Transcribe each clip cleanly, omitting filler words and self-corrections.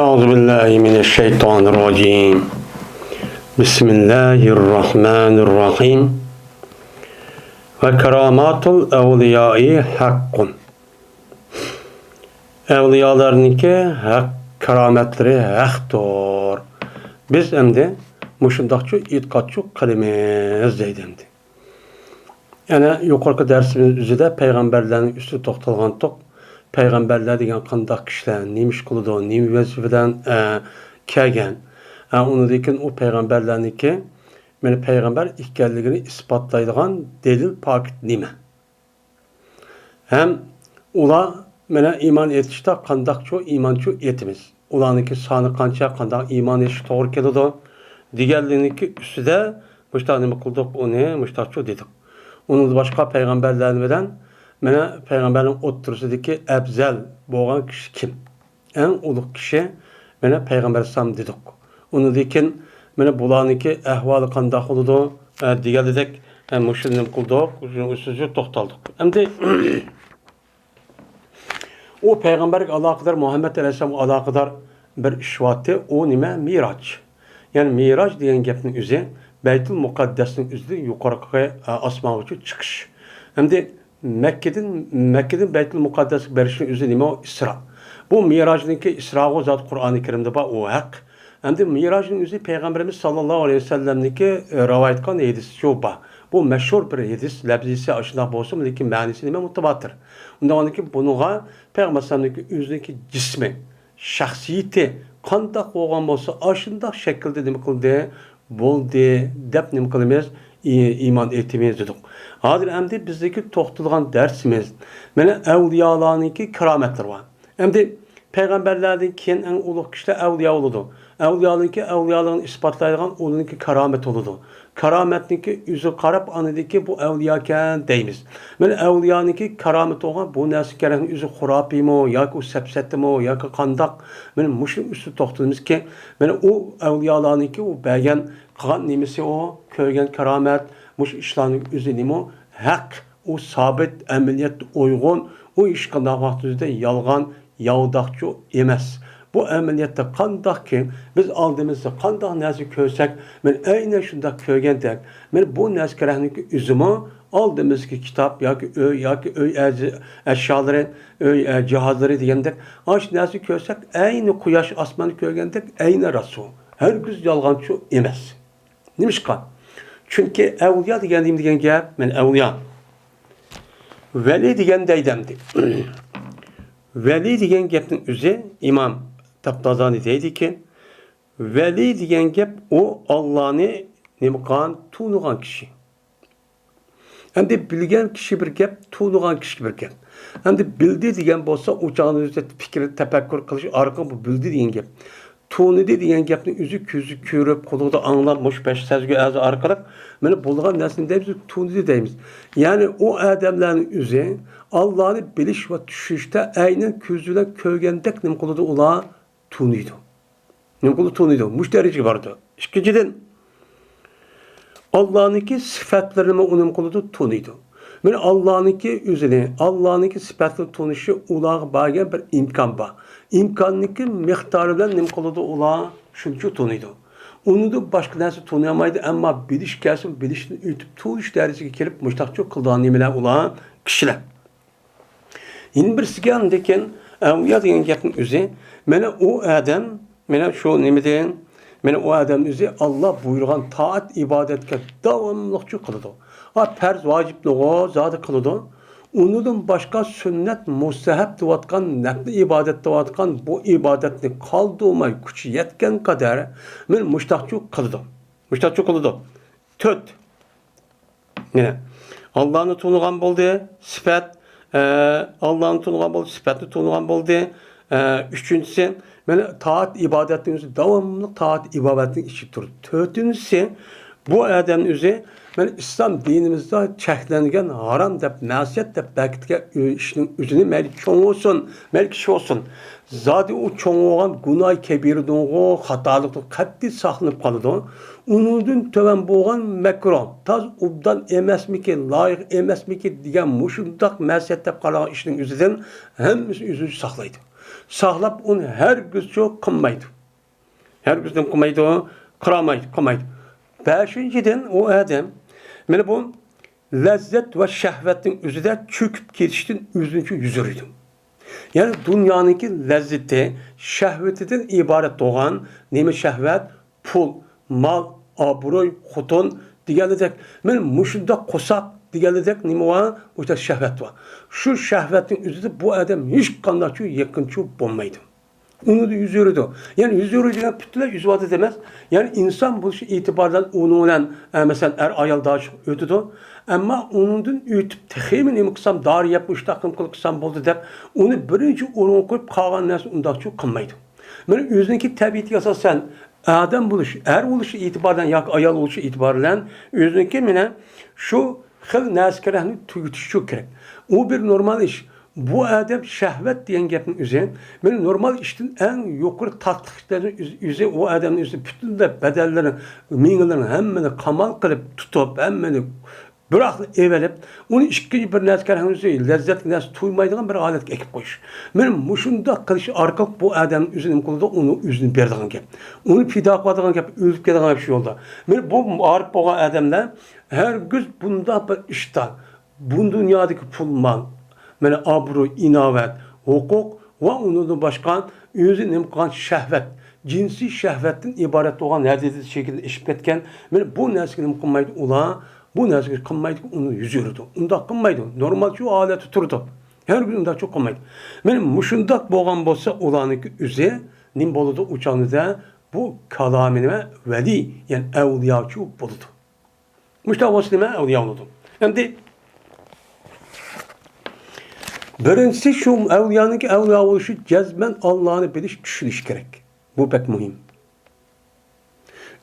أعوذ بالله من الشيطان الرجيم بسم الله الرحمن الرحيم وكرامات الأولياء حق Evliyalarınki hak kerametleri haktır. Biz endi muşundakçı itikatçı kalemiz deydimdi. Yani yukarıki dersimiz üzerinde peygamberlerin üstü toxtalgan tok. Peygamberler degan qandaq kişiler, neymiş kılıdı, neymiş vazifeden kelgen. Onu dekin o peygamberlerniki, meni peygamber ikkenligini ispatlaydigan delil pakit nime. Hem ula mene iman etişte qandaqçı imançı etimiz. Ulaniki sani qancha qandaq iman etiş toğru kelidi. Digerliğiniki üstüde muşta nime kıldık onu muştaçı dedik. Onun başka peygamberlerden mene peygamberin oturusideki ebzel boğan kişi kim? En uluk kişi mene peygamber sam dedik. Onu dekin mene bulaniki ehvalı qandaq oludu. Diger dedik muşunim kıldık. Üstüce toxtaldık. Endi o peygamberlik alakadar Muhammed Aleyhisselam alakadar bir işvatı o nime miraç. Yani miraç diyen gepnin üzü Beytül Mukaddes'in üzü yukarı asma ucu çıkış. Hem de Mekke'den Beytül Mukaddes'in berişinin üzü nime o İsra. Bu miracınki İsra'ı zat Kur'an-ı Kerim'de ba o hak. Hem de miracın üzü Peygamberimiz sallallahu aleyhi ve sellem'deki rivayet kan hadis şu ba. Bu meşhur bir hadis, lebzisi aşina bolsun, lekin manisi nime mutabatır. Ondan ki bunuğa Peygamberimizdeki üzündeki cismi, şahsiyeti qandaq bolgan bolsa aşındaq şekilde nima qildi, bo'ldi deb nima qilamiz, iman etimiz dedik. Hozir endi bizdeki to'xtalgan dersimiz mana avliyolarniki karametleri var. Endi peygamberlerden keyin en ulug' kişiler avliyo bo'ladi. Avliyolarniki avliyolarni isbotlaydigan ularniki karamet bo'ladi. Karametniki yüzü qarab anidiki bu avliyo ekan deymiz. Mana avliyaniki karamet olgan bu narsa kerakmi yüzü xurofiymi yoki sapsatimi yoki qandaq mana mushu üstü to'xtalamiz ki mana u avliyolarniki u bergan qilgan nimasi o ko'rgan karamet mush ishlarning o'zi nima haq u sabit amaliyat uyg'un u ish qilgan vaqtida yolg'on yovdaqchi emas. Bu ameliyatda qandaq ki biz aldığımızda qandaq narsa ko'rsak, men aynan shunday ko'rgandek, men bu narsa kerakniki o'zimi aldığımızki kitap yoki uy eşyaları, uy cihazları degandek, aş narsa ko'rsak, ayni quyosh osmonni ko'rgandek, ayni rasul. Hergiz yolg'onchi emas. Nimishqa? Chunki avliyo degan gap, men avliyo. Veli degan deydimdi. Veli degan gapning o'zi imom Taptazani deydi ki, veli degan gap o Allah'ını nimqan tuğnuğan kişi. Hem de bilgen kişi bir gap, tuğnuğan kişi bir gap. Hem de bildi degan bolsa uçağın üzerinde fikir, tefekkür kılış, arka bu bildi degan gap. Tuğnudu degan gapni üzü közü körüp, kuluğda anlamış, beş sezgü azı arkalık, beni bulduğun nesini deyimiz, tuğnudu deyimiz. Yani o adamların üzü Allah'ını biliş ve düşüşte aynen közüyle köygendek nim kuluğda ula tunuydu. Nimkulu tunuydu. Müşterici vardı. İkinciden Allah'ınki sıfatlarını onun kuluğda tunuydu. Yani Allah'ınki üzerine, Allah'ınki sıfatlarını tunuşu ulağı bagen bir imkan var. İmkanınki miktarından nimkuluğda ulağı şuncu tunuydu. Onu da başka neresi tunuyamaydı ama biliş gelsin, bilişini ütüp tuğuş dereceye gelip müştakçı kıldığın nimeler ulağı kişiler. Yine birisi geldikken evliya degan gapning o'zi mana o adam mana shu nima degan mana o adam o'zi Allah buyurgan taat ibodatga davomliqchi qiladi. Ha farz vojibni zodi qiladi. Undan boshqa sunnat mustahab deyotgan nafli ibodat deyotgan bu ibodatni qoldirmay kuchi yetgan qadar men mushtaqchi qiladi. Mushtaqchi qiladi. 4 Yine Allah'ını tunugan bo'ldi, sifat Allah'ın tunugan boldu, sıfatını tunugan boldu. Üçüncüsü, yani taat ibadetinin devamlı taat ibadetinin içi durur. Dördüncüsü, bu adamın üzeri, yani İslam dinimizde çeklengen haram deyip, masiyet deyip, belki işinin üzerine melki çoğun olsun, melki kişi olsun. Zaten o çoğun olan günah kebirden, hatalıktan, katli saklanıp kalıdı. Unudun töven boğan mekron, taz ubdan emes mi ki, layık emes mi ki diyen muşundak mesiyette kalan işinin üzerinden hemimiz üzücü saklaydı. Sağlap onu her gün çok kılmaydı. Her gün kılmaydı o, kılmaydı. Beşinciden o adam, yani bu lezzet ve şehvetin üzerinde çöküp geçiştin üzüncü yüzürüydü. Yani dünyanın lezzeti, şehvetinden ibaret olan neme şehvet, pul, mal, abroy, hutun, diğerledek. Yani muşunda kosak, diğerledek neme var, o da şehvet var. Şu şehvetin üzerinde bu adam hiç kandaçı, yakınçı olmaydı. Onu da yüzüyordu. Yani yüzüyordu yani pütüler yüzüyordu demez. Yani insan bu şey itibardan onunla mesela ayal daha çok ötüdü. Ama onun ütüp tehimin emksam dar yapmış takım kılksam buldu dep onu birinci oruna koyup kalan nesli ondan çok kılmaydı. Yani özündeki tabiatı yasasen adam buluşu, oluşu itibardan yak ayal oluşu itibardan özündeki mine şu xil neskerahını tüyütüşü gerek. O bir normal iş. Bu adam şehvet diyen gapning üzerine ben normal iştin en yukarı tatlıkların üzerine o adamın üzerine bütün de bedellerini, mingilerini hemmeni kamal kılıp tutup hemmeni bırakıp evelip onu ikinci bir neskerhanın üzerine lezzetli nes tuymaydıgan bir alet ekip koyuş. Benim muşunda kılışı arka bu adamın üzerine kıldı onu üzerine berdiğin gap. Onu fida kıladığın gap, ölüp gelen bir şey oldu. Ben bu ağırıp boğan adamlar her gün bunda bir iştah. Bu dünyadaki pul mal, yani abru, inavet, hukuk ve onun başka özü nemkan şehvet, cinsi şehvetten ibaret olan neredeyse şekilde eşip etken, yani bu nesli kılmaydı ola, bu nesli kılmaydı onu yüzüyordu. Onda kılmaydı. Normal şu alet tuturdu. Her gün onda çok kılmaydı. Yani muşundak boğan bolsa olanı üzere nim boludu uçanı da bu kalamine veli yani evliyaçı boludu. Mustafa Süleyman evliya oldu. Hem de birincisi şu evliyanın ki evliya oluşu cezmen Allah'ını biliş, düşünüş gerek. Bu pek mühim.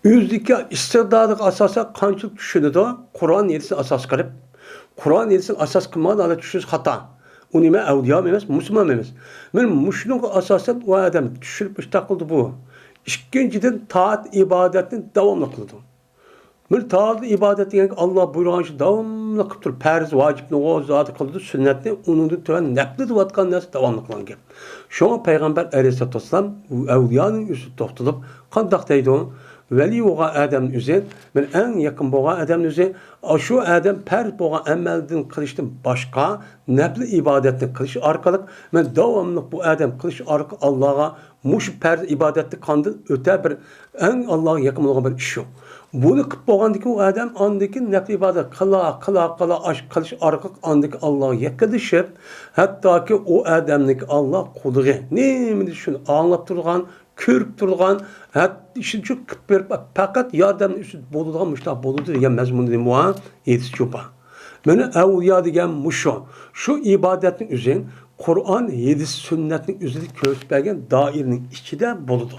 Üzdeki istidadık asasa kançılık düşünü de Kur'an yedisi asas kılıp, Kur'an yedisi asas kılmadan da düşünüş hata. O nime evliya memez, Müslüman memez. Ben müşrinin asasen o adam düşünüp takıldı bu. İkinciden taat ibadetini devamlı kıldı. Bir taat ibadeti yani Allah buyurgan şey devamlı kılıp durur. Perz, vacip, namaz, zatı kıldı, sünnetini onun da tören nepli de vatkan nesi devamlı kılan gibi. Şu an Peygamber Aleyhisselatü Vesselam evliyanın üstü toxtulup, kandak deydi o, veli oğa adamın üzerine, ben en yakın boğa adamın üzerine, şu adam perz boğa emelden kılıştın başka, nepli ibadetini kılışı arkalık, ben devamlı bu adam kılışı arka Allah'a, muş perz ibadetli kandı, öte bir, en Allah'a yakın olan bir iş yok. Bunu kıp boğandaki o adam andaki nefli ibadet kıla aşk kılış arka andaki Allah'a yakınlaşıp hatta ki o adamdaki Allah kuluğu ne düşün anlap durgan körüp durgan hatta işin çok kıp verip fakat yardım üstü boluduğun müştah boludu diye mezmun dedim o yetişiyor. Beni evliya diyen şu ibadetin üzerine Kur'an 7 sünnetin üzerinde köşbergen dairinin içinde boludu.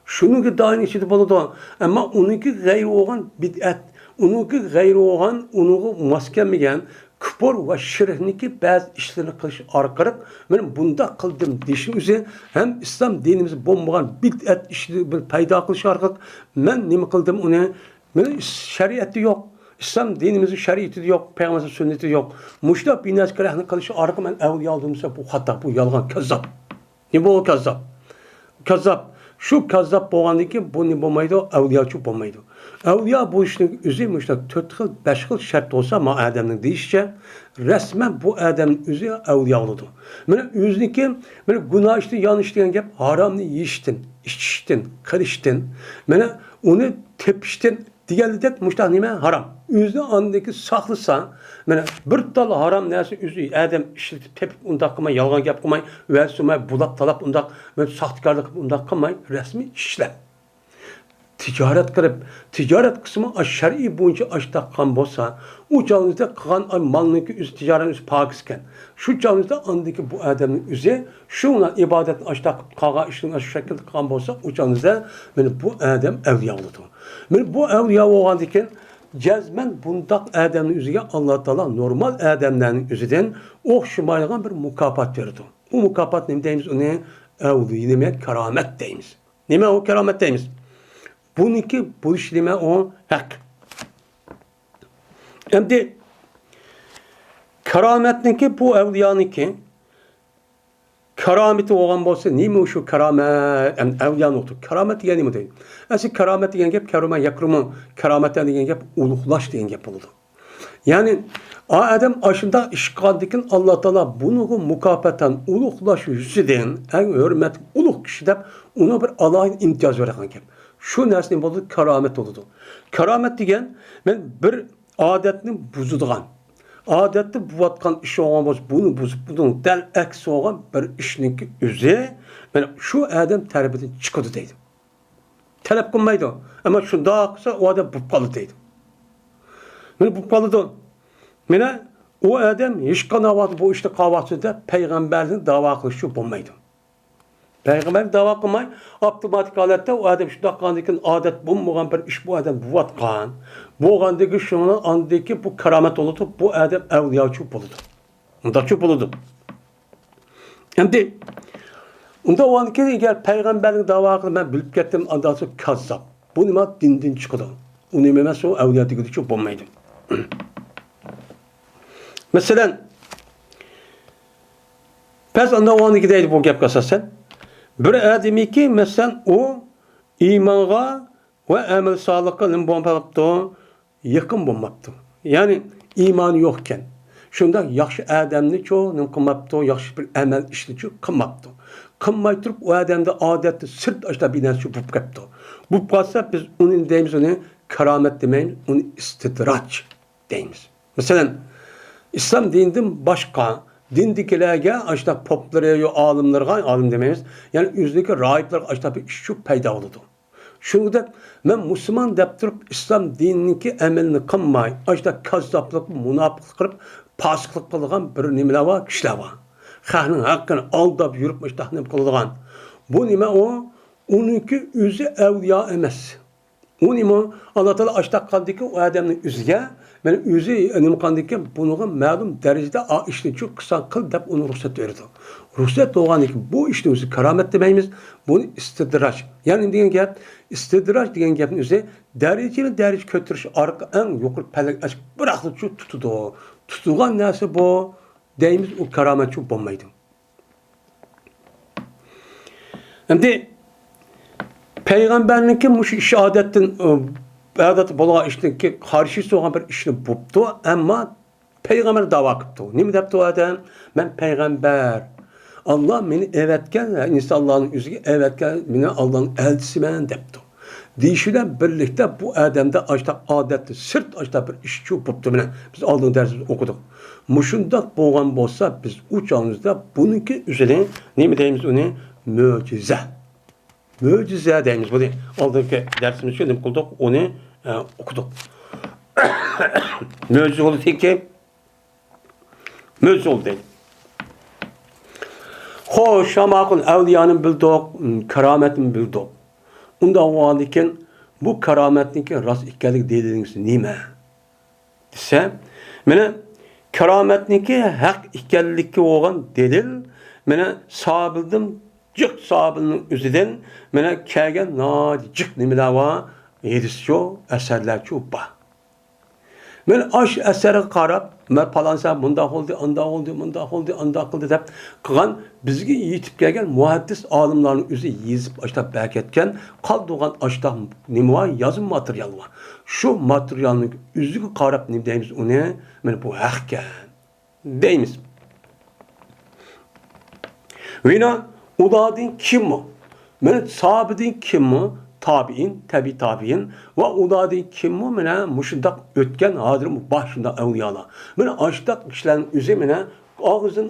Şununki dairinin içinde boludu. Ama onunki gayri olan bid'at, onunki gayri olan onu maskemegen küfür ve şirkniki bazı işlerini kılış arkarak ben bunda kıldım dişi üzerine hem İslam dinimizi bombagan bid'at işleri bir payda kılış arkarak ben ne kıldım onu ben şeriatı yok. İslam dinimizin şeriatı yok, peygamberin sünneti yok. Muşta bir neskerahını kılışı arka ben evliya aldığımızda bu hata, bu yalan, kazzap. Ne bu kazzap? Kazzap. Şu kazzap boğandaki bu ne bulmaydı, evliyaçı bulmaydı. Evliya bu işin üzü müştak 4 yıl, 5 yıl şart olsa ama adamın değişçe resmen bu adamın üzü evliya oldu. Yani yüzdeki böyle günah işte yanlış diyen gap haramını yiyiştin, içiştin, karıştın. Yani onu tepiştin. Diğerlik müştak nime haram. Yüzde andaki saklısa, yani bir dal haram neyse yüzü adam işletip tepip undak kılmay, yalgan gap kılmay, versumay, bulak talap undak, sahtekarlık undak kılmay, resmi işler. Ticaret kılıp, ticaret kısmı şer'i boyunca açtakkan bolsa, o canınızda kılan malınki üz ticaretin üz pakisken, şu canınızda andaki bu adamın üzü, şuna ibadetin açtak kağa işin şu şekilde kılan bolsa, o canınızda bu adam evliya oldu. Bu evliya oğandiken, cezmen bundak adamın üzüge Allah Teala normal adamların üzüden okşumaylagan bir mukafat verdi. Bu mukafat ne deyimiz onu evliya demek keramet deyimiz. Neme o keramet deyimiz? Bununki bu işleme o hak. Hem de kerametninki bu evliyanınki Karameti olan bolsa nima şu karamet evliyan oldu. Karamet degani nima deydi? Asli karamet degan gap karama yakrumu karamet degan gap ulug'lash degan gap bo'ladi. Yani adam aşında işgaldikin Allah Teala bunu mukafatan ulug'lash yüzüden en hürmet ulug' kishi deb ona bir alayın imtiyoz bergan gap. Şu narsani bo'ladi karamet oldu. Karamet degan men bir odatni buzadigan odatda bo'layotgan ish olgan bo'lsa buni buzib buning dal aksi olgan bir ishniki o'zi mana shu odam tarbiyadan chiqadi deydi. Talab qilmaydi. Ammo shundoq qilsa u odam bo'lib qoladi deydi. Mana bo'lib qoladi. Mana u odam hech qanday bu ishni qilmasida payg'ambarning da'vo qilishi bo'lmaydi. Peygamber dava qilmay, avtomatik holatda u odam shundoq qilgandan odat bo'lmagan bir ish bu odam bo'layotgan. Bo'lgandagi shuni andiki bu karomat bo'ladi, bu odam avliyochi bo'ladi. Undaqchi bo'ladi. Endi unda o'nki agar payg'ambarning da'vo qilib men bilib ketdim, andasi kazzab. Bu nima dindan chiqadi. U nima emas, u avliyotigicha bo'lmaydi. Masalan, pes anda o'nki deydi bu gapga asosan bir adamiki mesela o imana ve amel sağlıkla limbomaptı, yakın bulmaptı. Yani iman yokken. Şunda yaxşı adamni çoğu nimkımaptı, yaxşı bir amel işli çoğu kılmaptı. Kılmay turup o adamda adetli sırt açta binası bulup kaptı. Bu kalsa biz onun deyimiz onu keramet demeyiz, onu istidraç deyimiz. Mesela İslam dininden başka dindikilerge işte poplara, alimlerge, alim demeyiz. Yani yüzdeki rahipler işte bir iş çok payda oldu. Şunu da ben Müslüman deyip durup İslam dinindeki emelini kılmay, işte kazzaplık, münafıklık kılıp pasıklık kılgan bir nimeler var, kişiler var. Xahının hakkını aldap yürüp işte ne kılgan. Bu nime o, onunki yüzü evliya emez. O nime Allah Teala açta kaldaki o adamın yüzüge ben yüzü nimkandaki bunu malum derecede işini çok kısa kıl deyip onu ruhsat verdi. Ruhsat doğan ki bu işin yüzü keramet demeyimiz, bunu istidraç. Yani diyen gap, istidraç diyen gapın yüzü derece kötürüş arka en yukarı pelek açık bıraktı şu tutudu. Tutulan neyse bu deyimiz o keramet çok bulmaydı. Şimdi Peygamberlik ki şehadetin adet bolağa işteki karşısı olan bir işini buldu ama peygamber dava kıptı. Ne mi depti o adam? Ben peygamber. Allah beni evetken, insanların yüzü evetken, beni Allah'ın elçisi ben depti. Deyişiyle birlikte bu adamda açta adetli, sırt açta bir işçi buldu. Biz aldığın dersimizi okuduk. Muşundak boğan olsa biz uçağımızda bununki üzerine ne mi deyimiz onu? Mucize. Mucize deyimiz bu değil. Aldığındaki dersimizi şöyle kıldık, onu okuduk. Mucize oldu değil ki, mucize oldu değil. Hoş ama evliyanın bildik, kerametin bildik. Onda o halde bu kerametindeki rast ikkelik dediğiniz neyme? Dese, mene kerametindeki hak ikkelikki olan dedil, mene sabildim, cık sabilinin üzerinden, mene kelgen cık nimeler var, yedisço, eserlerço ba. Men aş eseri qarab, men palansa bunda oldu, anda oldu, bunda oldu, anda qildi deb qilgan bizga yetib kelgan muhaddis olimlarning o'zi yezib ashtab berketgan qoldigan ashtab nima var, yozim material var. Shu materialning o'ziga qarab nima deymiz uni, men bu haqqa deymiz. Vina uladin kim o? Men sahabedin kim o? Tabi'in, tabi'in ve uladin kimmi mene muşundak ötken hadir başında evliyalar. Mene açtak kişilerin üzü mene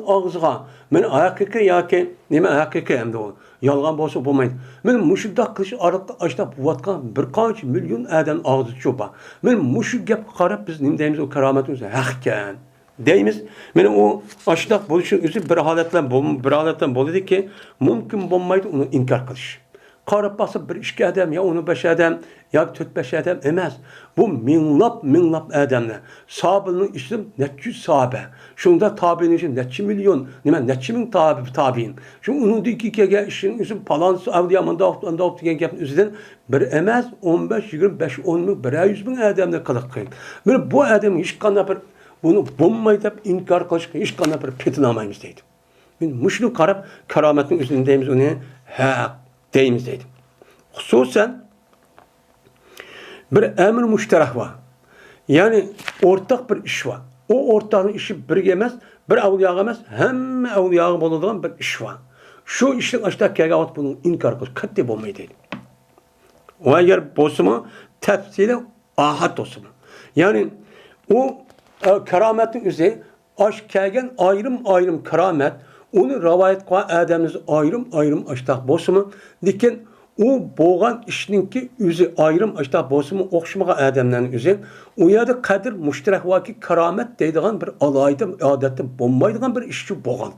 ağzıga mene hakiki ya ki nime hakiki hem de o yalgan bolsa bulmaydı. Mene muşundak kişi arada açtak buvatkan birkaç milyon adam ağzı çoba. Mene muşu gap qarab biz nime deyimiz o kerametimiz hakken deyimiz. Mene o açtak buluşun üzü bir haletten boludu ki mümkün bulmaydı onu inkar kılış. Qarab basıp bir işki adam ya onu 5 adam ya 4-5 adam emez. Bu minlap adamlar. Sahabenin işim neçü sahabe. Şunda tabi'nin için neçü milyon, neçü min tabi'in. Şu onun dikiye işin işin palan evliya manda diyen gapın üzerinden bir emez 15 25 10 min 100 bin adamlar kılık kıyın. Bir bu adam hiç kanına bir bunu bulmayıp inkar kılış hiç kanına bir petinamaymış deydi. Muşlu karab kerametin üzerindeyimiz onu hak deyimiz deydi. Hususen bir emir müşterek var. Yani ortak bir iş var. O ortağın işi birge emas, bir evliya emas, hem evliya boladigan bir iş var. Şu işin aşağı kelgat bunun inkar qilish qat'iy bo'lmaydi deydi. O eğer bo'lsa tafsili ahad olsun. Yani o kerametin üzeri aş kelgen ayrım keramet onu rivayet qilgan adamimiz ayrım aşağı bo'lsa lekin o bo'lgan ishninki o'zi ayrım aşağı bo'lsa o'xshamagan adamlarning o'zi u yerda qadr mushtarak yoki keramet deydigan bir alayda odatda bo'lmaydigan bir ishchi bo'lgan.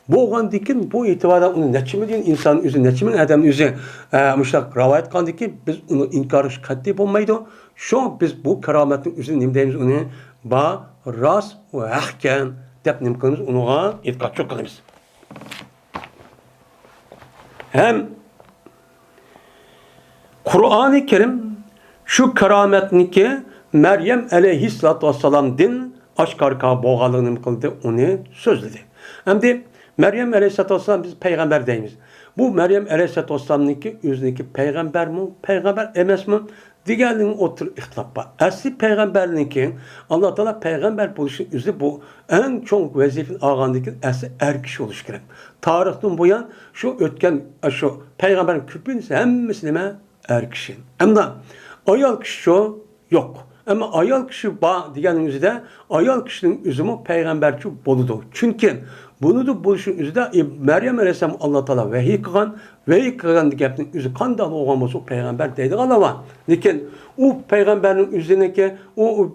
Bo'lgandan keyin bu e'tibordan uni necha million inson o'zi necha million odam o'zi mushaq rivoyat qilgandan keyin biz uni inkor qilish qat'iy bo'lmaydi. Shu biz bu karomatning o'zini nima deymiz uni ba rost va haqkan deb nima qilamiz unga e'tiqod qilamiz. Hem Kur'an-ı Kerim şu kerametniki Meryem aleyhissalatu vesselam'din aşkarka boğalığını kıldı onu sözledi. Hem de Meryem aleyhissalatu vesselam biz peygamber deyimiz. Bu Meryem aleyhissalatu vesselam'niki özündeki peygamber mi? Peygamber emes mi? Diğerliğinin otur ihtilaf var. Asli peygamberliğinki Allah Teala peygamber buluşu üzü bu en çok vazifin ağandaki asli kişi oluş gerek. Tarihten bu yan şu ötken şu peygamberin küpünün hemmisine kişi. Ama ayal kişi şu yok. Ama ayal kişi ba diğerinin üzü de ayal kişinin üzümü peygamberçi boludu. Çünkü bunu da buluşun üzüde Meryem Aleyhisselam Allah Teala vahiy kılgan gapning üzü qanday olgan bolsa peygamber deydi Allah'a. Lekin o peygamberin üzerindeki o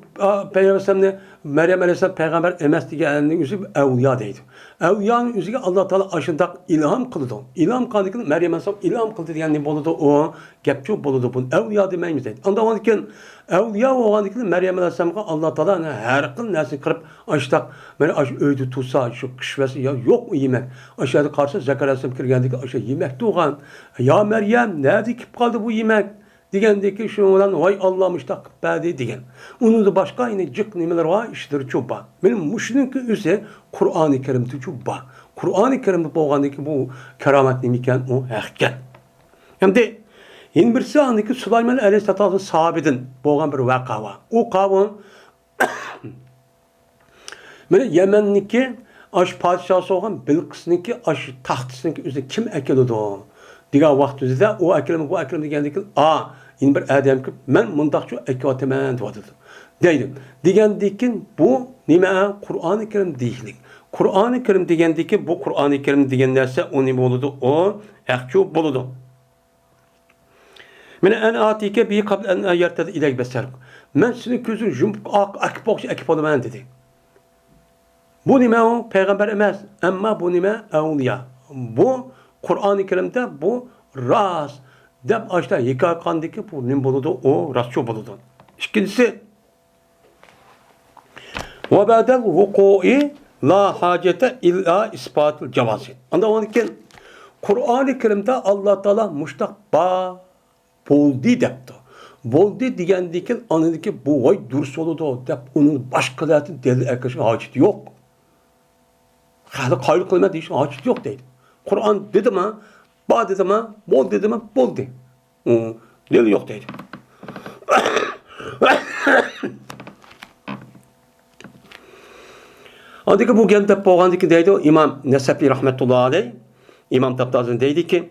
peygamberne Meryem Aleyhisselam peygamber emas deganning üzü evliya deydi. Evliyanın üzüge Allah Teala aşındaq ilham kıldı. İlham qildi Meryem Aleyhisselam ilham kıldı degan boludu o gapçı boludu bu evliya demaymiz deydi. Ondan keyin evliya olgandan keyin Meryem Aleyhisselamga Allah Teala her xil narsa qilib aştaq mana öydü tutsa şu kışvesi ya yok mu yemek? Aşağıda karşı Zekeriya Aleyhisselam kirgandiki aşağı yemek tuğan. Ya Meryem nerede kip kaldı bu yemek? Degandeki şu olan vay Allah'mış da badi degen. Onun da başka yine cık nimeler var işleri çoba. Benim müşrinki üse Kur'an-ı Kerim'de çoba. Kur'an-ı Kerim'de boğandaki bu keramet nimiken o hakikat. Hem de yine birisi andaki Süleyman Aleyhisselam'ın sahabedin boğan bir vaka var. O kavun böyle Yemen'deki aş padişahı olan Bilqis'niki aş tahtısındaki üzerinde kim ekeliyordu o? Diğer vaxtımızda o ekelim bu ekelim degendeki yine bir adam ki ben mundakçı ekvatemen diyordu. Deydim. Degendeki bu nime Kur'an-ı Kerim değillik. Kur'an-ı Kerim degendeki bu Kur'an-ı Kerim degenlerse o nime oldu o ekçu buludu. Mene en atike bir kabl en yertede ilek beser. Men senin gözün jump akbokçu ekipolman dedi. Bu nime o peygamber emez ama bu nime evliya. Bu Kur'an-ı Kerim'de bu ras deb aşta yıkakandaki bu nime buludu o rasço buludu. İkincisi ve ba'del vuku'i la hacete illa ispatul cevazit. Anda onun için Kur'an-ı Kerim'de Allah Teala muştak ba boldi depti. Boldi degendeki anındaki bu vay durs oludu dep onun başkalarının delil ekleşine haceti yok. Halı kaylı kılma deyişin haceti yok deydi. Kur'an dedi mi, ba dedi mi, bol dedi mi, bol dedi. Delil yok deydi. Andaki bu gelip boğandaki deydi İmam Nesefi rahmetullahi aleyh, İmam Tabtaz'ın deydi ki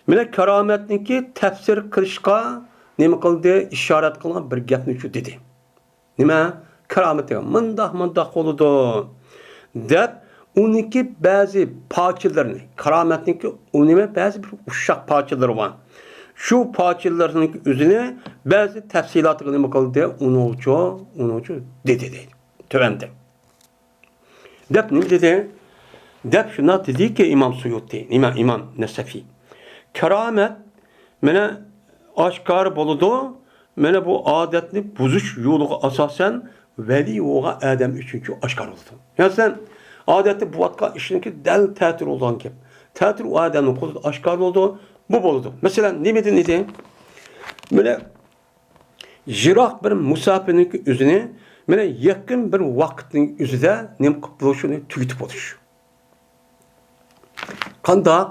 mine kerametniki tefsir kılışka nime kıldı, işaret kılan bir gapni şu dedi. Nime? Keramet dedi. Mındak oludu. Dep, uniki bazı parçalarını, kerametniki unime bazı bir uşak parçaları var. Şu parçalarının üzerine bazı tefsilatı nime kıldı, unucu dedi. Tövende. Dep ne dedi? Dep şuna dedi ki İmam Suyuti, İmam Nesefi. Keramet mene aşkar boludu. Mene bu adetni buzuş yolu asasen veli oğa adam üçüncü aşkar oldu. Yani sen adeti bu vakka işinki del tetir olan ki. Tetir o adamın kolu aşkar oldu. Bu boludu. Mesela ne neydi? Böyle jirak bir musafirin üzerine mene yakın bir vaktin üzerinde nem kıplışını tüyütüp oluş. Qandaq?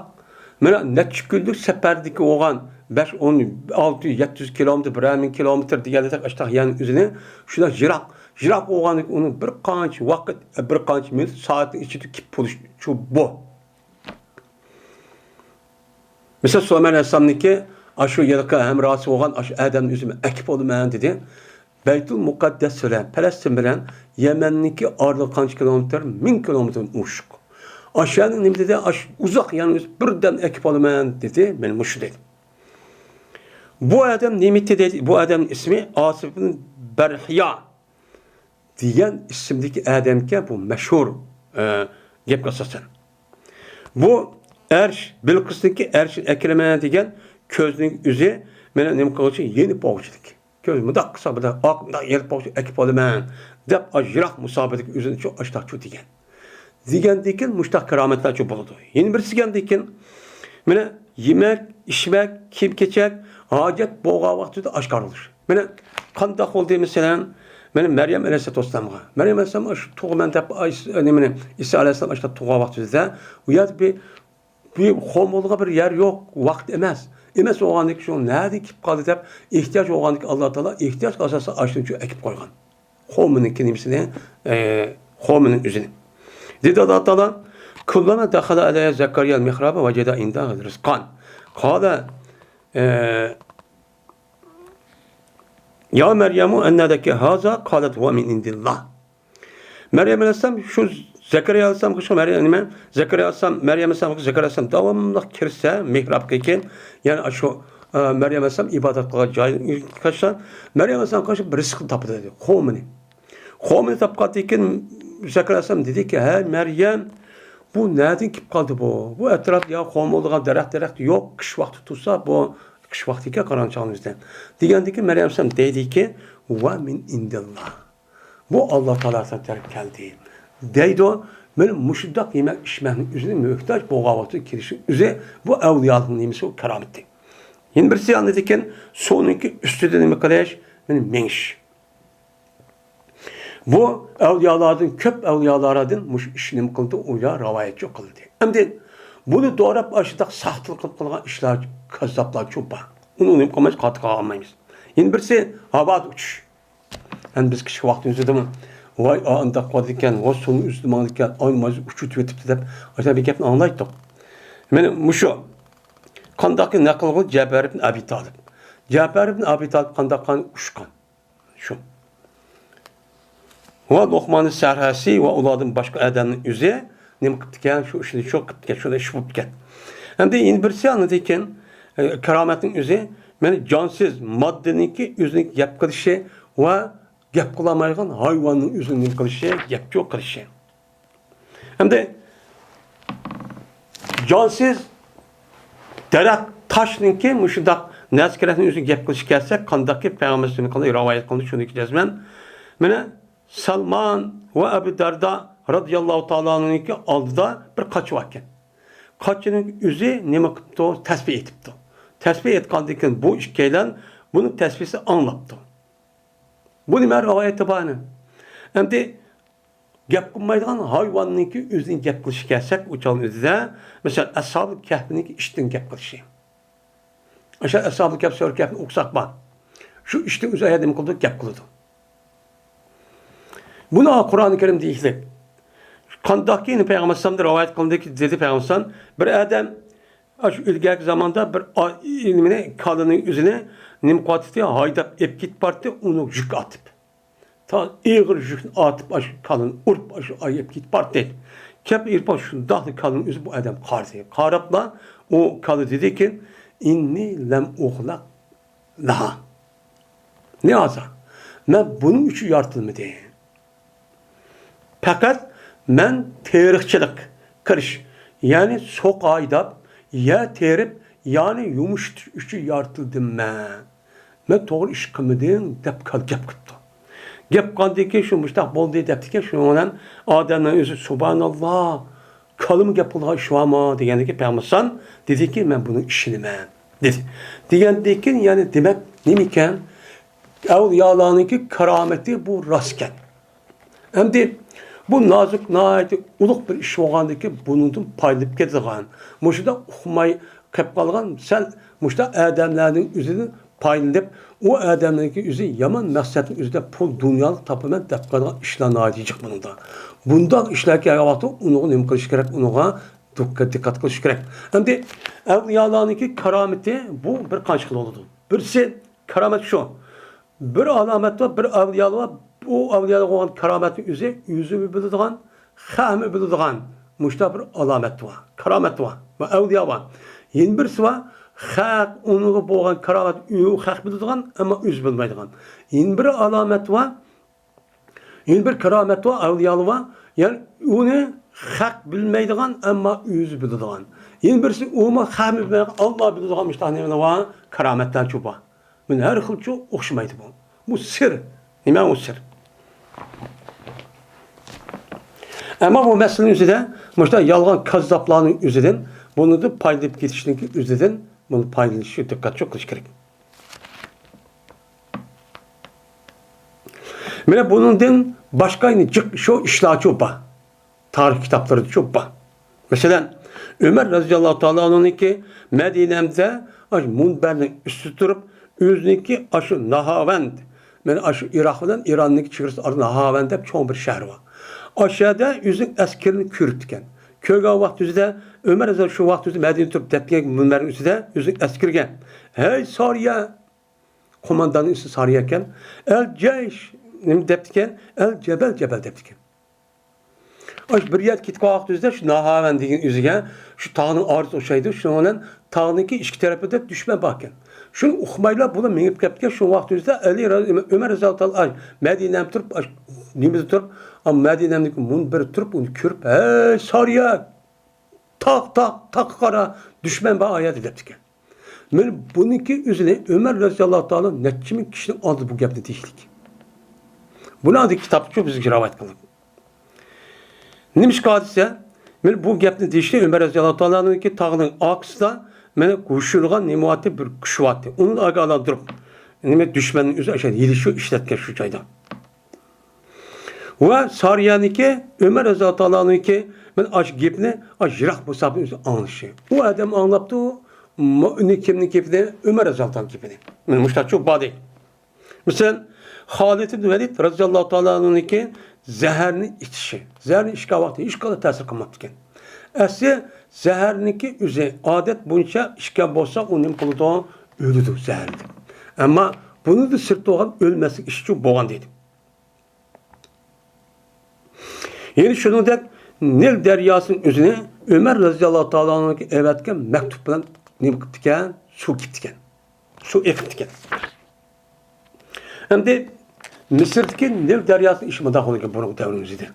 Mana necha kunlik safardagi olgan 5, 10, 600, 700 kilometr, 1000 kilometr deganlar ashtaq yani o'zini shunday jiroq olgan uni bir qancha vaqt, bir qancha minut, soatning ichida kelib bo'lish shu bu. Mesela Somer Aleyhisselam'daki aşı yılkı hemrası olan aşı Adem'in üzümü ekip olmayan dedi. Beytül Mukaddes süren, Palestin bilen Yemen'deki ardı kaç kilometre, 1000 kilometre uçuk. Aşağının ne dedi? Uzak yani birden ekip olmayan dedi. Benim şu dedi. Bu adam nimeti dedi. Bu adamın ismi Asif bin Berhiya diyen isimdeki Adem'ke bu meşhur gep kasasen. Bu Erş, Bilkıs'taki Erş Ekrem'e degen közünün üzü mene nima qiluvchi yenib boğuchilik. Köz mudaq qilsa bir aqmda yenib boğuchi ekip olaman deb ajroq musobaqadagi o'zini shu ashtaq shu degan. Degandan mushtaq karomatlar shu bo'ladi. Yana birisi degandan mana yemak, ichmak, kiyib kechak, hojat bo'lgan vaqtida oshkor bo'lish. Mana qanday bo'ldi masalan Benim Meryem Aleyhisselam'a. Meryem Aleyhisselam şu tug'man deb nimani İsa Aleyhisselam işte tug'a vaqtida u yer bir homolga bir yer yok, vaqt emas. Emas o'g'anlik shu nerede kelib qoldi deb ehtiyoj o'g'anlik Alloh taolo ehtiyoj asosida ashuni shu ekib qo'ygan. Qo'mining nimsini, qo'mining o'zini. Dedi Alloh taolo kullama dakhala alayya Zakariya al-mihraba vajada indahu rizqan. Qala Ya Meryem'u ennedeki haza kalet ve min indillah. Meryem Aleyhisselam şu Zekeriya Aleyhisselam kışı Meryem Aleyhisselam devamlı kirse mihrab keken yani şu Meryem Aleyhisselam ibadet kılan cahil kaçtan Meryem Aleyhisselam kışı bir rızkı tapıdı dedi. Kovmini tapıdı iken Zekeriya Aleyhisselam dedi ki hey Meryem bu nereden kip kaldı bu? Bu etraf ya kovm olduğun derek yok kış vakti tutsa bu kış vaktiki karançağımızda. Diyendi ki Meryem Aleyhisselam dedi ki ve min indillah. Bu Allah Teala'dan terk geldi. Deydi o, benim müşiddak yemek içmenin üzerine mühtaç boğavatı kirişi üzerine bu evliyalığın nimesi o kerametti. Yine birisi anlatırken sonunki üstüde nime kalaş benim menş. Bu evliyalardan köp evliyalardan muş işini kıldı oya ravayet çok kıldı. Hem de bunu doğrap aşıdak sahtılık kılgan işler kazzaplar çok var. Onu unutmayız katkı almayız. Yine birisi hava uçuş. Yani biz kişi vaktimizde mi? Vay anda kalırken, o sonu üstüme alırken, aynı uçut vetip de aşağı bir gepini anlaydık. Yani muşu, kandaki nakıl kıl Ceber ibn Abi Talib. Ceber ibn Abi Talib kandakan uçkan. Şu. Ve Lokman-ı Serhasi ve uladın başka adamın üzeri nem kıptıken, şu işini çok kıptıken, şurada iş bupken. Hem de yeni birisi anlatırken, kerametin üzeri, yani cansız maddeninki üzerindeki yapkılışı ve gap kılamaygan hayvanın üzerinde kılışı, gap yok kılışı. Hem de cansız derek taşınınki müşüdak nezkeretin üzerinde gap kılışı gelsek kandaki peygamberin kılığı rivayet kılışı şunu diyeceğiz ben. Mene Salman ve Ebu Derda radıyallahu ta'ala'nınki aldıda bir kaçı varken. Kaçının üzü neme kıptı o tesbih etipti. Tesbih etkandıyken bu işkeylen bunun tesbihsi anlattı. Bu nima rivayeti bana. Hem de gap qilmaydigan hayvonninki o'zining gap qilishi kelsak, uçalın o'zida, mesela Ashab-ı Kahf'ninki ishdan gap qilishi. O'sha Ashab-ı Kahf so'rkafni o'qsak bor. Shu ishda o'zi ayadam qildi, gap qildi. Buni Qur'oni Karim deydi. Qandaki Peygamber sallallahu rivayet qilindiki dedi Peygamber bir adam şu ilgili zamanda bir ilmini kadının yüzüne nimqatiti haydap ep git parti onu yük atıp. Ta ağır yükünü atıp aş kalın urp aş ayıp git parti. Kep irpa şu dahlı kalın yüzü bu adam kardı. Karapla o kalı dedi ki inni lem uhlak laha. Ne aza? Ben bunun için yaratılmadı. Fakat ben tarihçilik kırış. Yani sok aydap ya terip yani yumuş üçü yaratıldım ben. Ben doğru iş kılmadım dep kal gap kıptı. Gap kaldaki şu müştak bol diye deptike şu olan adamın özü subhanallah kalım yapılan şu ama diyendeki peygamber dedi ki ben bunun işini ben dedi. Diyendeki yani demek nemiken evliyalarınki kerameti bu rastken. Hem de Bu nazik, nihayeti uluk bir iş olgandı ki bunun paylıp ketdigan. Muşda uxmay qep qalgan, sen muşda adamların üzünü paylanıp, o adamların üzü yaman məqsədin üzüdə pul, dünyalık tapılan dep qalgan işler nadicik bunun da. Bundan işlerki ayaqatı onu nem qilish kerak, onuğa dikkat qilish kerak. Endi evliyalarınki karameti bu bir qancha xil oldu. Birisi karamet şu. Bir alamet var, bir evliyalı var. Bu evliyalı olan karametin yüzü bildiğin, xahmi bildiğin muşta bir alamet var. Karamet var. Ve evliya var. Yeni birisi var. Xaq onu boğan karamet xaq bildiğin ama yüz bilmeydiğin. Yeni bir alamet var. Yeni bir karamet var, evliyalı var. Yani onu xaq bilmeydiğin ama yüz bildiğin. Yeni birisi onu xaq bilmeydiğin, Allah bildiğin müştahane var. Karametler çok var. Men her xil çok oxşamaydı bu. Bu sir. Nima o sir? Ama bu meselenin üzerinde, muşta yalgan kazzaplarının üzerinden, bunu da paylayıp geçişinin üzerinden, bunu paylaşıyor, dikkat çok kılıç gerek. Mene bunun başka şu işler çok var. Tarih kitapları çok var. Mesela Ömer radıyallahu ta'ala onun ki Medine'mde munberinin üstü durup özünki aşı Nahavend, yani aşı Irak'dan İran'daki çıkırsı adı Nahavend hep çoğun bir şehir var. Aşağıda yüzün askerini kürtken. Köyge vakti üzere Ömer Azar şu vakti üzere Medine tutup tepkiye bunların üzere yüzün askergen. Hey Sariye komandanın üstü Sariye'ken el ceyş deptiken el cebel deptiken. Bir yer gittik vakti üzere şu Nahavend degen yüzüge şu tağının ağrısı o şeydi. Şunun tağındaki iki tarafında düşme bakın. Şunu uxmayla bunu minip kepke şu vakti üzere Ömer Azal Medine'm turup nimizde turup ama Medine'mdeki munbir turup onu kürüp hey Sariye tak kara düşman bana ayet edeptik. Men bununki üzerine Ömer radıyallahu ta'ala netçimin kişinin adı bu gapni deyişlik. Bunu adı kitapçı bizi rivayet kıldık. Nimiş hadise men bu gapni deyişlik Ömer radıyallahu ta'ala'nın ki tağının aksida mene kuşulgan nimuati bir kuşuvatı. Onu da agalar durup nime düşmanın üzerine yelişiyor işletken şu çayda. Ve Sariye'ninki Ömer radıyallahu ta'ala'nınki ben aç gepni aç jirak bu sabın üzerine anlışı. O adam anlattı o kimnin kepini Ömer radıyallahu ta'ala'nın kepini. Ben müştak çok badi. Mesela Halid ibn Velid radıyallahu ta'ala'nınki zehrini içişi. Zehrini işgal vakti hiç kadar tesir kılmaktı. Asli zehirninki üzerine adet boyunca işgal bolsa onun kılıda ölüdür zehirli. Ama bunu da sırtı olan ölmesi işi çok boğan dedi. Yani şunu da Nil deryasının üzerine Ömer radıyallahu ta'ala'nın evetken mektup bilen ne gittiken su gittiken. Su ekittiken. Hem de Mısır'daki Nil deryasının işi mıdak oluyor bunun devrimizde.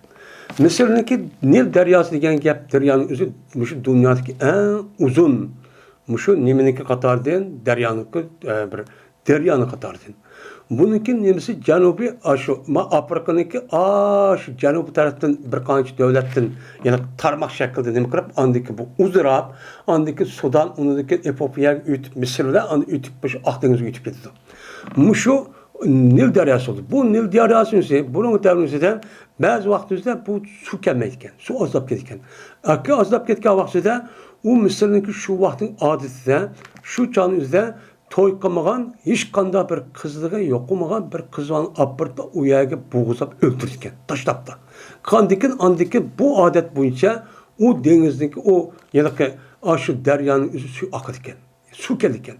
Mısır'daki Nil deryası degen gap deryanın üzü şu dünyadaki en uzun şu nimeniki katardan deryanınkı bir deryanı katardan. Bununki nemisi Canubi aşı ma Afrika'nınki şu Canubi taraftan bir kanç devletten yani tarmak şekilde nemi kırıp andaki bu uzurap andaki Sudan onundaki Etiyopya ütüp Mısır'da and ütüp bu Akdeniz'e ütüp gitti. Muşu Nil deryası oldu. Bu Nil deryası ise bunun devrimizde bazı vaktimizde bu su gelmeyken, su azlap gelirken. Akı azlap gelirken vaktimizde o Mısır'daki şu vaktin adetinde şu canımızda toy kılmagan, hiç kanda bir kızlığa yokumagan bir kızın apırda uyağı boğuzap öldürürken, taşlap da. Kandikin andaki bu adet boyunca o denizdeki o yanaki aşı deryanın üzü su akıdırken, su gelirken.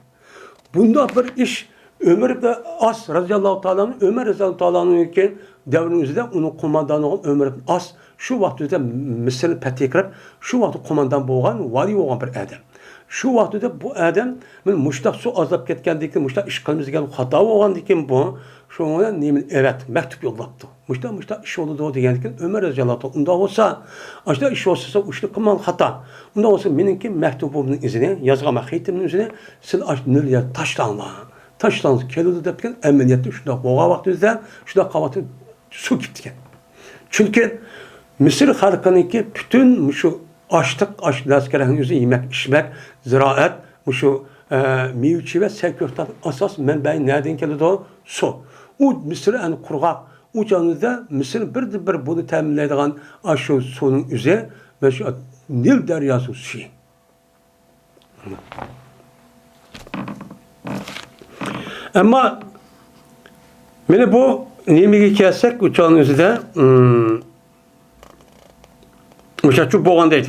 Bunda bir iş Ömer de As radıyallahu ta'ala'nın Ömer radıyallahu ta'ala'nın iken devrimizde onun komandanı olan Ömer ibn As şu vakti Mısır'ın petekirip şu vakti komandan boğan vali olan bir adam. Şu vakti bu adam muştak su azap ketkendeki muştak işgalimiz gelen hata olan diken bu şu ona nemin evet mektup yollattı. Muştak iş oldu da diken Ömer radıyallahu ta'ala onda olsa işte iş olsa uçlu kımal hata. Onda olsa benimki mektubumun izine yazgama heytimin izine sil nilya taşlanma. Taşlandı, keludi depken emniyette şurada boğa vaktimizde şurada kavatı su gittiken. Çünkü Mısır halkınınki bütün şu açlık laskerinin yüzü yemek, içmek, ziraat, şu mevcut ve sektörden asas menbeği nereden geldi o su. O Mısır en kurgak, uçağınızda misal bir bunu təminləydiğən aşı sonun üzə və şu Nil deryası suyu. Ama mene bu nemigi kelsek uçağın üzüde uçakçı boğandaydı.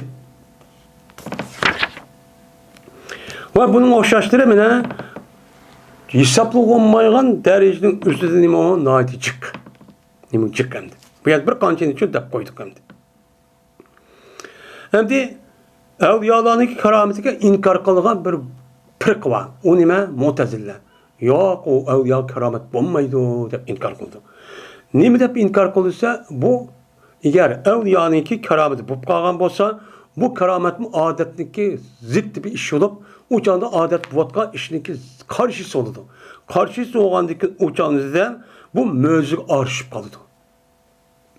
Ve bunun oxşaştırı mene hesaplı olmayan derecinin üstüde nime o naiti çık. Nime çık hem de. Bu yaz bir kançın için de koyduk hem de. Hem de evliyalarındaki kerametine inkar kılgan bir pırk var. O nime Mu'tezile. Yok o evliya keramet olmaydı dep inkar kıldı. Nime dep inkar kılırsa bu eğer evliyanınki kerameti bu kalgan bolsa bu kerametin adetindeki zıt bir iş olup uçağında adet vodka işindeki karşısı oldu. Karşısı olgandaki uçağınızda bu mözük arşıp kaldı.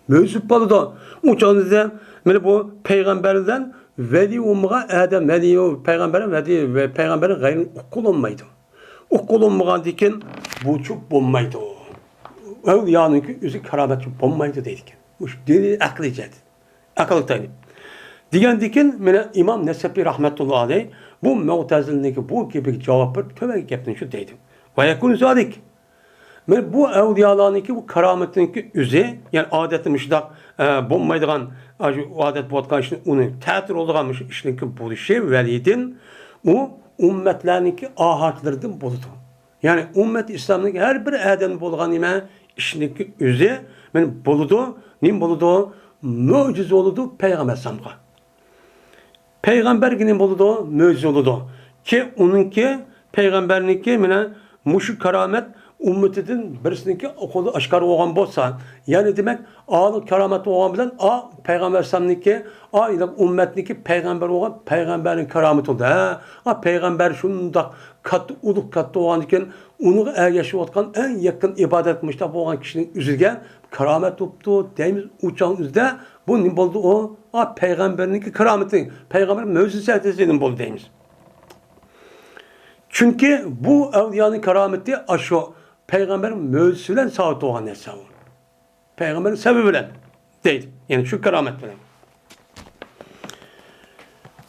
Mözük kaldı. Uçağınızda yani bu peygamberden veli olmağa Adem veli peygamberin veli ve peygamberin gayrı okul olmaydı. Okul olmayan diken bu çok olmaydı. Evliyanınki yüzü keramet olmaydı dedik. Bu deli aklıcıydı. Akıllıktaydı. Diyen diken mene İmam Nesefi rahmetullahi aleyh bu Mu'tezilindeki bu gibi cevaplar tövbe yaptın şu deydim. Ve yakun zalik. Men bu evliyalarınki bu kerametinki üze yani adeti müşdak bulmaydıgan adet vodka işin onu tətir olduğan işinki bu şey velidin o ümmetlerindeki ahatlardan buludu. Yani ümmet İslam'daki her bir adam bulgan ime işinki üze men buludu. Nim buludu? Mucize oludu Peygamber samga. Peygamber ginin buludu, mucize oludu. Ki onunki peygamberinki mene muşu keramet ümmetinden birisininki okulu aşkar olan bolsa yani demek ağlı keramet olan bilen peygamber samniki ile ümmetniki peygamber olan peygamberin keramet oldu. Peygamber şunda katı uluk katı olan iken onu yaşayotkan en yakın ibadet müştah olan kişinin üzülgen keramet tuttu deyimiz uçağın üzde bu ne oldu o? Peygamberinki kerametin peygamber mucizesinin oldu deyimiz. Çünkü bu evliyanın kerameti aşı peygamberin mucizesiyle sağlık olan hesabı. Peygamberin sebebiyle değil. Yani şu keramet bilen.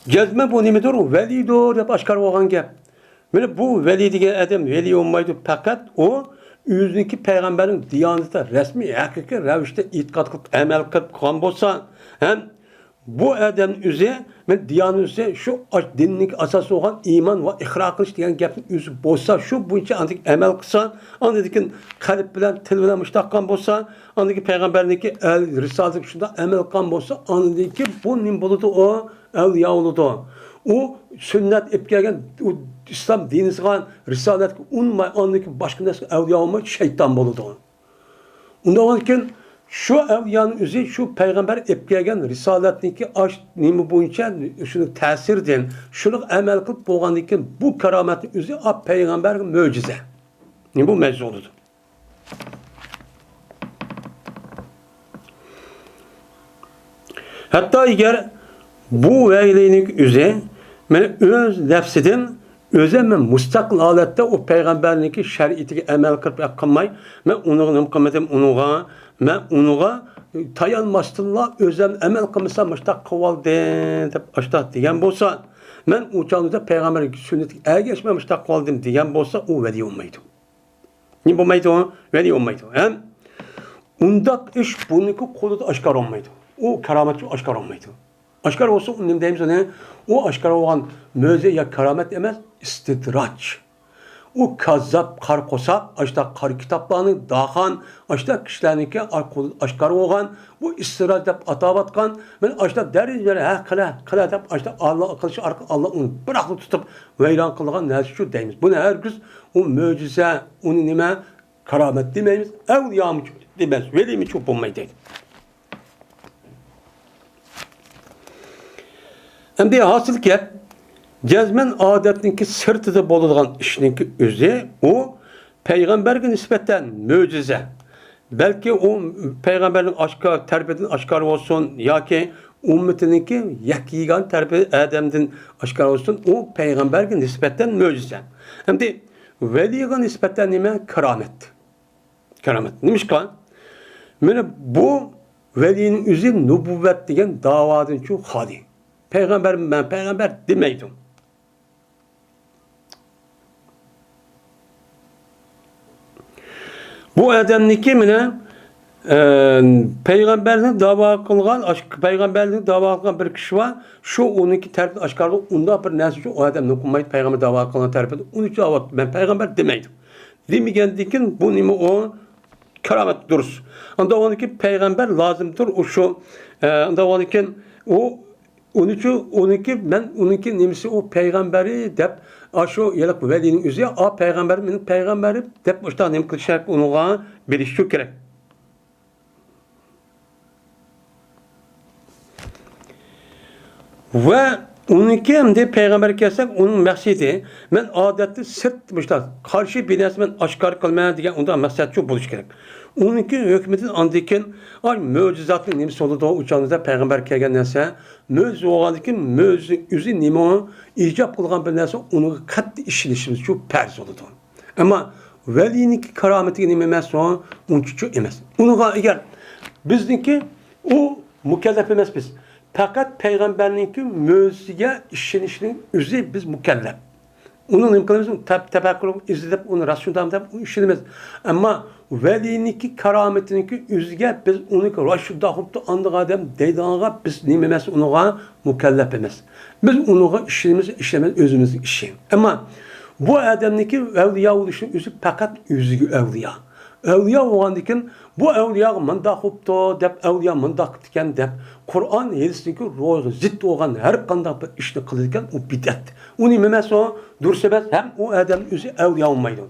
Gezme bu nimidir? Velidir hep aşkar olan gep. Yani bu veli diye adam veli olmaydı fakat o yüzündeki peygamberin diyanetine resmi hakiki revişte itikat kılıp emel kılıp kan bolsa hem bu adam üzere men diyanın üzere şu dinlik asası olan iman ve ihra kılış diyen gapın üzü bolsa şu bunca antik emel kılsa andikin kalp bilen til bilen müştakkan bolsa andiki peygamberdeki el risalet şunda emel kan bolsa andiki bu nim buludu o evliya oludu. O sünnet ipkegen o İslam dinisi kan risalet unmay andiki başka nasıl evliya olma şeytan buludu. Ondan sonra şu evliyanın üzeri şu peygamber epkegen risaletindeki aşk nimi boyunca şunu tesirden şunu emel kılıp boğandaki bu kerametin üzeri peygamber mucize. Ne bu mevzu oldu. Hatta eğer bu velilik üzeri öz nefsiden özel mustakil alette o peygamberdeki şer'itiki emel kılıp yapmay men onu kılmadım onuğa men onuğa tayanmasdınla özel emel kılmasa müştak kıvaldı dep açtı diyen bolsa men uçağınızda peygamber sünneti ergeçmemiştak kıvaldım diyen bolsa o veli olmaydı. Ne bulmaydı o? Veli olmaydı. Hem undak iş bununki kolu aşkar olmaydı. O kerametçi aşkar olmaydı. Aşkar olsa onun deyimiz ne? O aşkar olan müze ya keramet emez istidraç. O kazzap, kar kosap, açta kar kitaplarını dağan, açta kişilerinki aşkar olan bu istidraç dep atabatkan, ben açta derece kala dep açta Allah akılşı Allah onu bırakıp tutup veyran kılgan nesi şu deyimiz. Bu ne herkes o mucize, onu nime keramet demeyimiz, evliya mı demez, veli mi çok bulmayı değil. Hem de hasıl ki cezmen adetindeki sırtıda bulunan işinki özü o peygamberge nispetten mucize. Belki o peygamberin aşkı, terbiyeden aşkar olsun ya ki ümmetininki yakigan terbiye Adem'den aşkar olsun o peygamberge nispetten mucize. Hem de veliye nispetten nime keramet. Keramet. Neymiş kan? Mana bu velinin üzü nübüvvet degan davadan şu hali. Peygamber ben peygamber demeydim. Bu adamniki mine peygamberlik dava kılgan, peygamberlik dava kılgan bir kişi var. Şu 12 tarafı aşkardı. Onda bir nesi şu o adam dokunmayıp peygamber dava kılgan tarafı. 13 dava ben peygamber demeydim. Demigendikin bu nimi o keramet durur. Anda 12 peygamber lazımdır. O şu anda 12 o 12 ben 12 nimisi o peygamberi dep aşo yelek velinin üzü a peygamber benim peygamberi dep başta nim kılışak onuğa bilişi gerek. Ve 12 hem de peygamber kessek onun maksidi men adetli sırt başta karşı binası men aşkar kılmaya diye onda maksat çok buluş gerek. 12 hükümetin andikin ay mucizatlı nimsi oldu uçağınızda peygamber kelgen nese mucize oğandikin mucize üzü nime icap kılgan bir nese onu katli işilişimiz çok perz oldu. Ama veliniki karameti nime emas o unçuçu emas. Onu eğer bizdeki o mükellef emas biz. Fakat peygamberninki mucizeye işlenişinin üzü biz mükellef. Onun imkanımızın tefekkür izledip onu rasyondan da işlemez. Ama veliniki karametiniki üzge biz onu rasyonda huptu andık adam deydağa biz nimemez onuğa mükellef emez. Biz onuğa işlemez özümüzün işi. Ama bu adamniki evliya oluşun üzü fakat üzgü evliya. Evliya oğandikin bu evliya manda huptu dep evliya manda kıtken dep Kur'an hadisindeki ruhu zıt olan her kanda bir işni kılırken o bidat. Onu memesi o dursebez hem o adam üzü evliya olmaydı.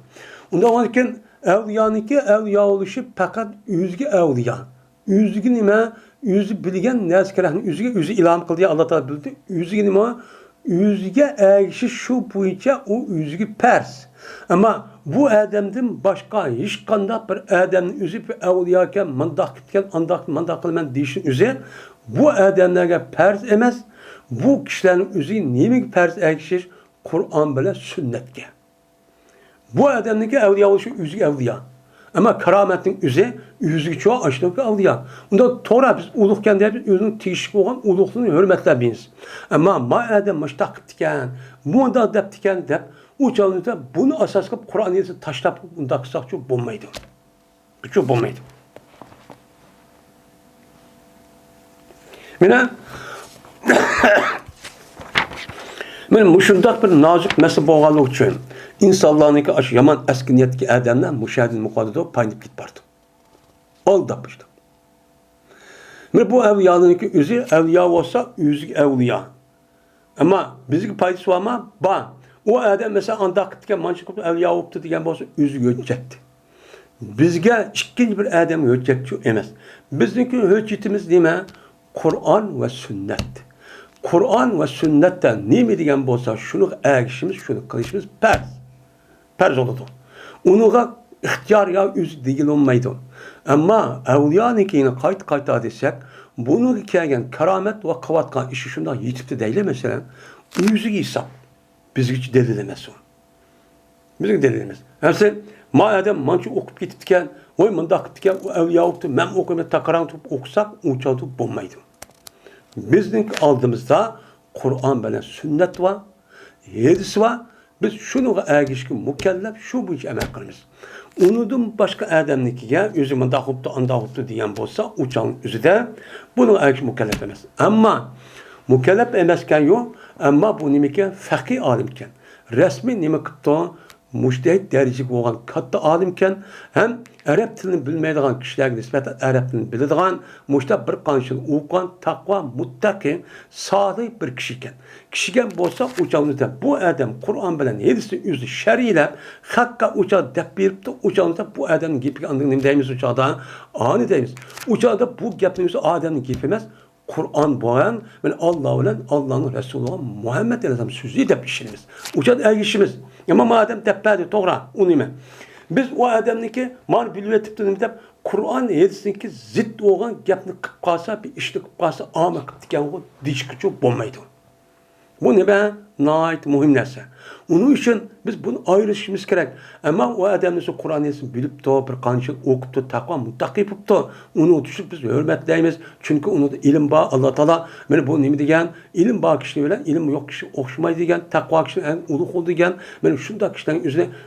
Onda oğandikin evliyaniki evliya oluşu fakat üzgü evliya. Üzgü nime? Üzgü bilgen neskerahın üzgü ilham kıldığı Allah Teala bildi. Üzgü nime? Üzgü eğişi şu boyunca o üzgü pers. Ama bu adamdan başka hiç kanda bir adamın üzüp evliyaken mandak kitken mandak kılman deyişin üzü bu adamlarga pers emez. Bu kişilerin üzü nemi pers eğişir? Kur'an bile sünnetke. Bu adamdaki evliya oluşu üzü evliya. Ama kerametin üzü çoğu aşırı evliya. Onda Tora biz ulukken de özünün teşvik olan ulukluğunu hürmetle biniz. Ama ma adam maştak diken, bu da dep diken dep uçağınızda bunu asas kılıp Kur'an'ı taşlap bunda kısak çok bulmaydı. Çok bulmaydı. Men muşundak bir nazik mesele boğalık için insanlarınki aş yaman eski niyetki adamlar müşahidin mukaddede payınıp git bardı. Aldap işte. Men bu evliyanınki üzü evliya olsa üzü evliya. Ama bizki paydası var mı? Ba. O adam mesela andak gitken mançık evliya oluptu diyen olsa üzü göçecekti. Bizge ikinci bir adam göçecekçi emez. Bizdeki hüccetimiz değil mi? Kur'an ve sünnet. Kur'an ve sünnetten ne mi diyen olsa şunu erişimiz, şunu kılışımız perz oldu. Onuğa ihtiyar ya üz değil olmaydı. Ama evliyanınkine kayıt desek, bunu hikayen keramet ve kıvatkan işi şundan yitipti değil mesela. Yüzü giysem, biz hiç delilemez o. Biz hiç delilemez. Hepsi madem mançı okup gittikken, oy mındak gittikken, o evliya oktu, ben okuyup takaran okusak, uçağı bulmaydı. Bizim aldığımızda Kur'an böyle sünnet var, hadis var. Biz şunu ergişkin mükellef şu bu iş emek kılımız. Unudum başka adamnikiye yüzümün andahuptu diyen olsa uçağın yüzü de bunu ergişkin mükellef emez. Ama mükellef emezken yok ama bu nimike fakih alimken resmi nimikte müştehit derecik olan katta alimken hem Arap dilini bilmeydiğin kişilerge nispeten Arap dilini bildiğin müştehit bir kanşın uğukan takva muttaki salih bir kişiken. Kişiken olsa uçağınızda bu adam Kur'an bilen hadisini yüzü şeriyle hakka uçağı dep birip de uçağınızda bu adamın gibi andığını deyimiz uçağda ani deyimiz. Uçağda bu yaptığımız adamın gibi emez. Kur'an boyan ve Allah'ın Resulü olan Muhammed Aleyhisselam sözü de işimiz. Uçak ergişimiz. Ama madem tepede toğra unime. Biz o adamniki mal bilüyetip de Kur'an hadisindeki zıt olan gapni kıp kalsa bir işli kıp kalsa ama kıp diken o dişki çok bulmaydı. Bu ne be? nayet muhim narsa. Onun için biz bunu ayrışımız gerek. Ama o adam nasıl Kur'an'ı bilip de bir qancha okup da takva mutlaq yapıp da onu düşüp biz hürmetleyimiz. Çünkü onu da ilim var. Allah Teala beni bu nemi degan ilim var kişi bilen ilim yok kişi okşumaydı degan takva kişi en uluk oldu degan. Ben şunda kişilerin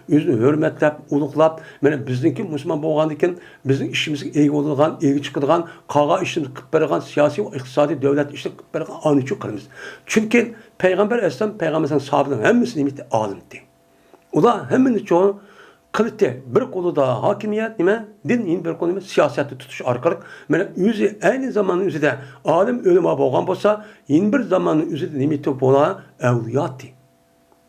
yüzünü hürmetlep, uluklap, ben bizdeki Müslüman bolgandiken bizim işimiz iyi olgan, iyi çıkıdığan, qağa işimiz qıp bergan siyasi ve iqtisadi devlet işi qıp bergan anıcı qılmız. Çünkü Peygamber Aleyhisselam Peygamber'in sahabının hemmisini imiti alimdi. Ular hemmini çoğu kılıçtı. Bir kolu da hakimiyet nime, din bir kolu nime, siyaseti tutuş arkalık. Yani yüzü aynı zamanın yüzü de alim ölüme boğan bolsa, yeni bir zamanın yüzü de nimeti boğan evliyatı.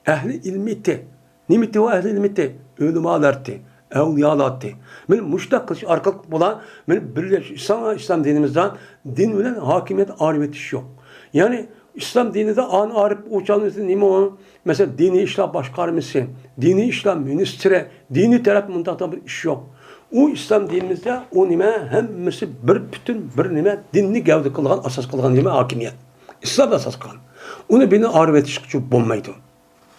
Ehli ilmiydi. Nimeti o ehli ilmiydi. Ölümalardı. Evliyalardı. Yani müştak kılıç arkalık boğan, yani birleş, İslam dinimizden din bilen hakimiyet arifet iş yok. Yani İslam dininde an arif uçanızın nime o? Mesela dini işler başkarması, dini işler ministre, dini taraf mundakta bir iş yok. O İslam dinimizde o nime hemmisi bir bütün bir nime dinni gavdi kılgan, asas kılgan nime hakimiyet. İslam asas kılgan. Onu beni arif etişki bulmaydı.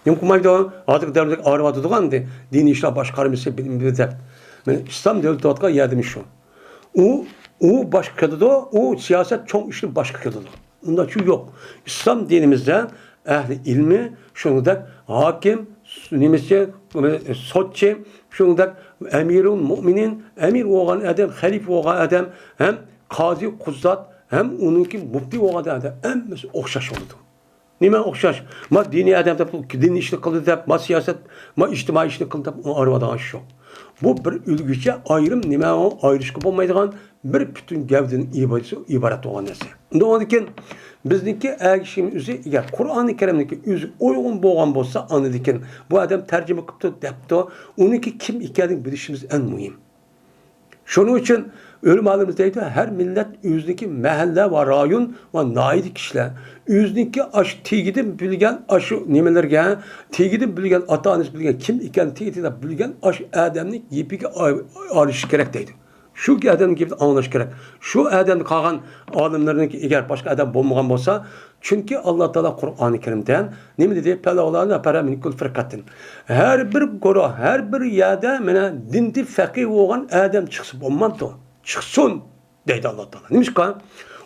Nim kumaydı artık devlet arif atıdığan de dini işler başkarması bilimde. Yani İslam devleti atıka yardım şu. O başka da o siyaset çok işin başka da. Bunda şu yok. İslam dinimizde ehli ilmi, şundak hakim, nimesi, sotçi, şundak emirun müminin, emir olan adam, halif olan adam, hem kazi kuzzat, hem onunki mufti olan adam, hem okşaş oldu. Nime okşaş? Ma dini adam da, dini işini kıldı da, ma siyaset, ma içtimai işini kıldı da, o arvadan aş yok. Bu bir ülgüçe ayrım, nime o ayrışkı olmaydıgan bir bütün gavdinin ibaret olan nesi. Ondan için bizdeki erişim üzü, eğer Kur'an-ı Kerim'deki üzü uygun boğan bolsa anladıkken bu adam tercüme kıptı, depti, onunki kim ikenini bilişimiz en mühim. Şunun için ölüm alimimizdeydi her millet üzdeki mahalle ve rayun ve naidi kişiler. Üzdeki aş tigidin bilgen aşı nemelerge, tigidin bilgen ata-anası bilgen kim iken tigidin bilgen aş adamlık yepiki arış gerekteydi. Şu adam gibi anlaş gerek. Şu adam kalan alimlerin eğer başka adam bulmagan bolsa, çünkü Allah Teala Kur'an-ı Kerim'den ne dedi? Pelağlarına para min kul firkatin. Her bir grup, her bir yerde mena dindi fakih olan adam çıksın olmadı. Çıksın dedi Allah Teala. Neymiş ki?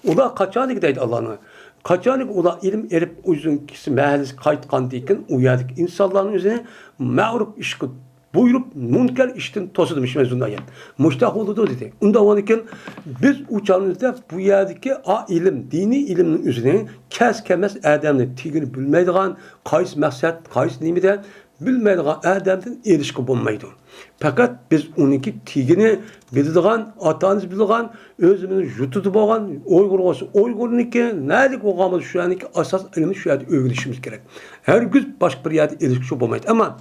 Ula kaçanik dedi Allah'ına. Kaçanik ula ilim erip uzun kişi mehlis kayıtkan deyken uyadık insanların üzerine mağrup işkut buyurup münker işten tosudumış mezundayen. Muştak oldu dedi. Onda onken biz uçağımızda bu yerdeki ilim, dini ilimin üzerine kes kemez adamın tigini bilmeydiğin, kays maksat, kays nimide bilmeydiğin adamdan erişki bulmaydı. Fakat biz onunki tigini bildiğin, atanız bildiğin, özümüzü yutudu boğan, Uygur'unki, nedik oğamız şu anki asas ilimi şu yerde öğrenişimiz gerek. Her gün başka bir yerde erişki bulmaydı. Ama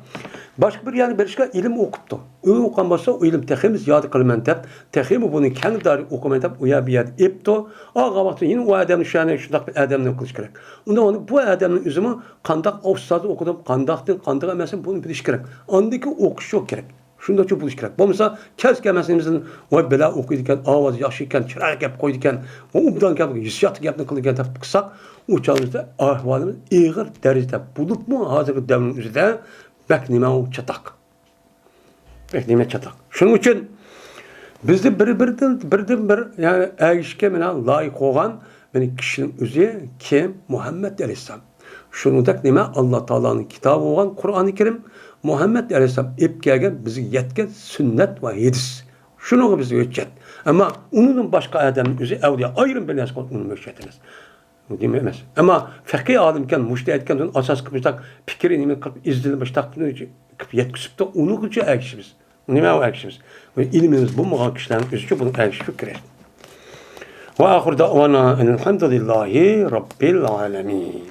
başka bir yerde belirşka ilim okuptu. Ilim okanmasa o ilim tehimiz yadı kılmentep, tehimi bunu kendi dari okumentep uya bir yerde ipto. Ağa vakti yine o adamın şu an şundak bir adamla kılıç gerek. Ondan bu adamın üzümü kandak ustazı okudum, kandaktın, kandak emesin bunu biliş gerek. Andaki okuş yok gerek. Şunda çok buluş gerek. Bu mesela kes gelmesinimizin o bela okuyduken, avaz yaşıyken, çırak yap koyduken, o ubdan yapıp, hissiyatı yapını kılırken tep kısak, uçağımızda ahvalimiz iğir derecede bulup mu hazır devrin üzerinde bekleme o çatak. Bekleme çatak. Şunun için bizde bir yani erişke mena layık olan benim kişinin üzeri kim? Muhammed Aleyhisselam. Şunu da nime Allah Teala'nın kitabı olan Kur'an-ı Kerim Muhammed Aleyhisselam ip gelgen bizi yetken sünnet ve hadis. Şunu bizi öğretecek. Ama onun başka adamın üzeri evliya ayrım bir nesli onu müşahediniz. Dememez. Ama fakih alimken, müştehitken asas kılmıştak, fikrini izlenmiştak, yetkisip de onu kılca erkişimiz. Nime o erkişimiz? Ve ilmimiz bu muha kişilerin üzücü bunun erkişi fikri. Ve ahir da'vana enelhamdülillahi rabbil alemin.